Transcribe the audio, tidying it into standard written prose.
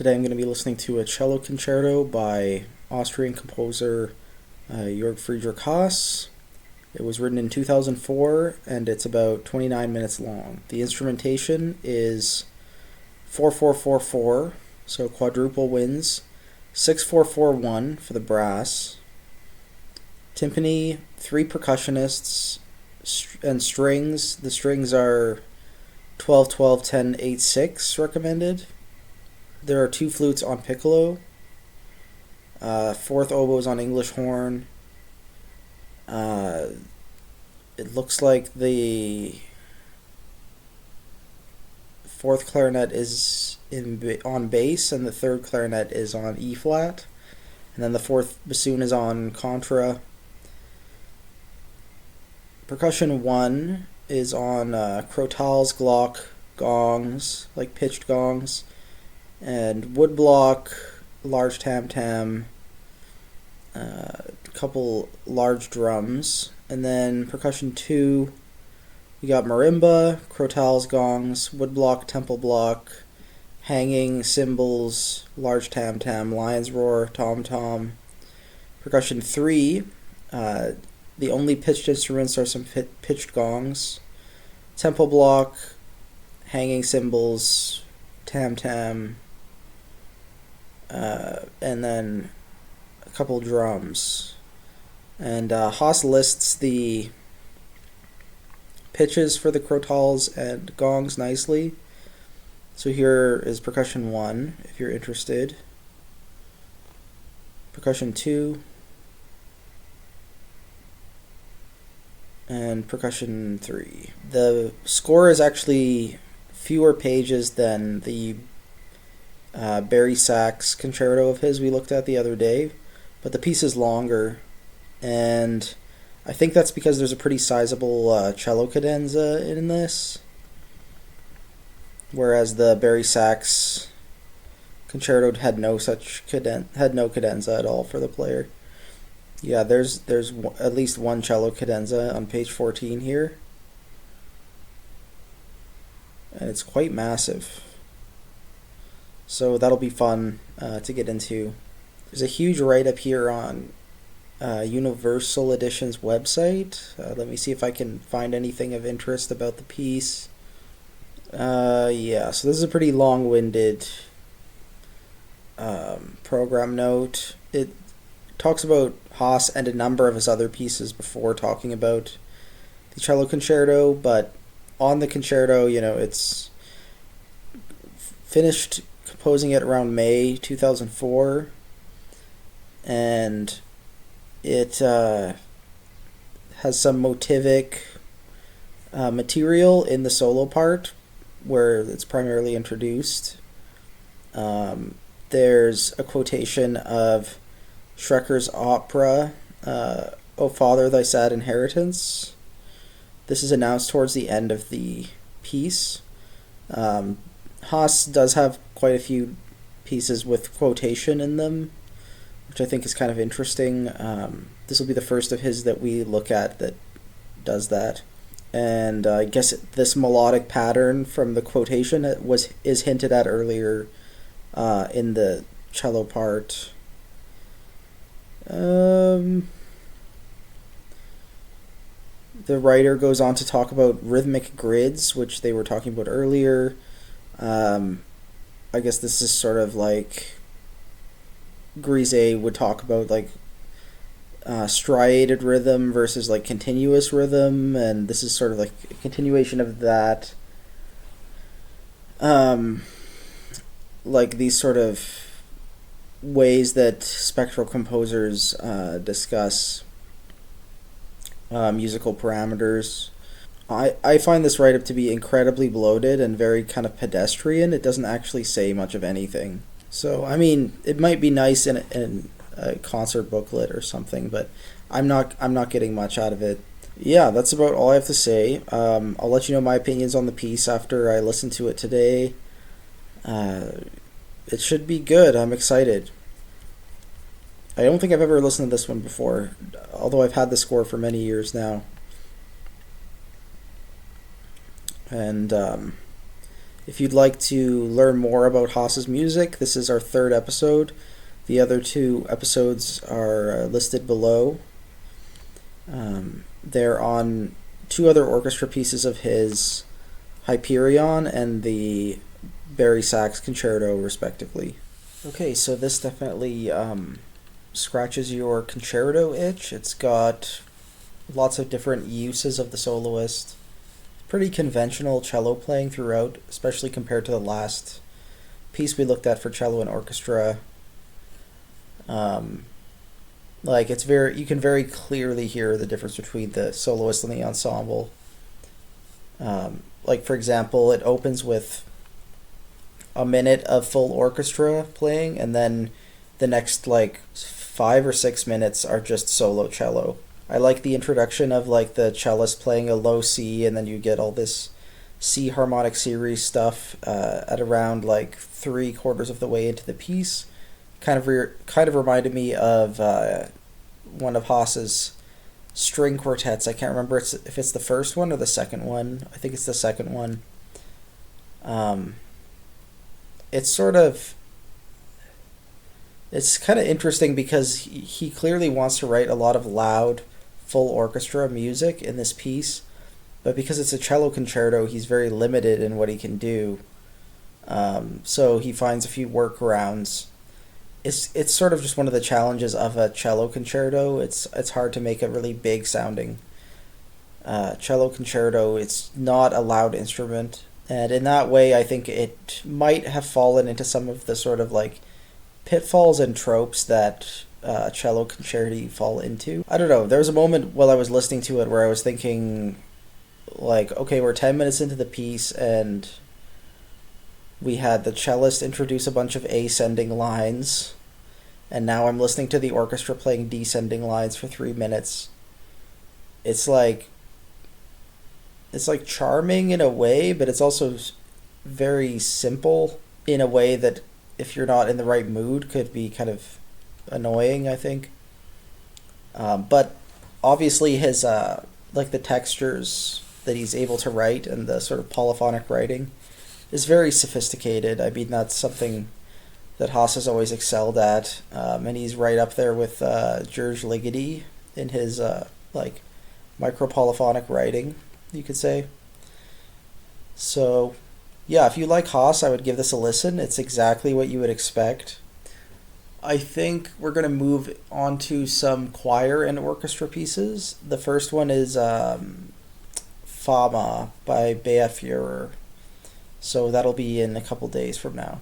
Today I'm going to be listening to a cello concerto by Austrian composer Jörg Friedrich Haas. It was written in 2004 and it's about 29 minutes long. The instrumentation is 4-4-4-4, so quadruple winds, 6-4-4-1 for the brass, timpani, 3 percussionists, and strings. The strings are 12-12-10-8-6 recommended. There are 2 flutes on piccolo, 4th oboes on English horn. It looks like the 4th clarinet is on bass and the 3rd clarinet is on E flat, and then the 4th bassoon is on contra. Percussion 1 is on crotals, glock, gongs, like pitched gongs, and woodblock, large tam-tam, a couple large drums. And then percussion 2, we got marimba, crotals, gongs, woodblock, temple block, hanging, cymbals, large tam-tam, lion's roar, tom-tom. Percussion 3, the only pitched instruments are some pitched gongs, temple block, hanging cymbals, tam-tam, and then a couple drums. And Haas lists the pitches for the crotals and gongs nicely. So here is percussion 1, if you're interested. Percussion 2. And percussion 3. The score is actually fewer pages than the Barry Sachs concerto of his we looked at the other day, but the piece is longer, and I think that's because there's a pretty sizable cello cadenza in this, whereas the Barry Sachs concerto had no cadenza at all for the player. Yeah, there's at least one cello cadenza on page 14 here, and it's quite massive. So that'll be fun to get into. There's a huge write-up here on Universal Edition's website. Let me see if I can find anything of interest about the piece. Yeah, so this is a pretty long-winded program note. It talks about Haas and a number of his other pieces before talking about the cello concerto, but on the concerto, it's finished composing it around May 2004, and it has some motivic material in the solo part where it's primarily introduced. There's a quotation of Schrecker's opera, O Father, Thy Sad Inheritance. This is announced towards the end of the piece. Haas does have quite a few pieces with quotation in them, which I think is kind of interesting. This will be the first of his that we look at that does that. And I guess this melodic pattern from the quotation is hinted at earlier in the cello part. The writer goes on to talk about rhythmic grids, which they were talking about earlier. I guess this is sort of like Grise would talk about, like striated rhythm versus like continuous rhythm, and this is sort of like a continuation of that. Like these sort of ways that spectral composers discuss musical parameters. I find this write-up to be incredibly bloated and very kind of pedestrian. It doesn't actually say much of anything. So, I mean, it might be nice in a concert booklet or something, but I'm not getting much out of it. Yeah, that's about all I have to say. I'll let you know my opinions on the piece after I listen to it today. It should be good. I'm excited. I don't think I've ever listened to this one before, although I've had the score for many years now. And If you'd like to learn more about Haas's music, this is our third episode. The other two episodes are listed below. They're on two other orchestra pieces of his, Hyperion and the Barry Sax Concerto, respectively. Okay, so this definitely scratches your concerto itch. It's got lots of different uses of the soloist. Pretty conventional cello playing throughout, especially compared to the last piece we looked at for cello and orchestra. It's very, you can very clearly hear the difference between the soloist and the ensemble. For example, it opens with a minute of full orchestra playing, and then the next 5 or 6 minutes are just solo cello. I like the introduction of the cellist playing a low C, and then you get all this C harmonic series stuff at around 3/4 of the way into the piece. Kind of reminded me of one of Haas's string quartets. I can't remember if it's the first one or the second one. I think it's the second one. It's kind of interesting because he clearly wants to write a lot of loud, full orchestra music in this piece, but because it's a cello concerto, he's very limited in what he can do. So he finds a few workarounds. It's sort of just one of the challenges of a cello concerto. It's hard to make a really big sounding cello concerto. It's not a loud instrument, and in that way, I think it might have fallen into some of the sort of pitfalls and tropes that cello concerti fall into. I don't know. There was a moment while I was listening to it where I was thinking, okay, we're 10 minutes into the piece, and we had the cellist introduce a bunch of ascending lines, and now I'm listening to the orchestra playing descending lines for 3 minutes. It's charming in a way, but it's also very simple in a way that, if you're not in the right mood, could be kind of annoying, I think. But obviously his the textures that he's able to write and the sort of polyphonic writing is very sophisticated. I mean, that's something that Haas has always excelled at, and he's right up there with George Ligeti in his micropolyphonic writing, you could say. So, yeah, if you like Haas, I would give this a listen. It's exactly what you would expect. I think we're going to move on to some choir and orchestra pieces. The first one is Fama by Bea Führer. So that'll be in a couple days from now.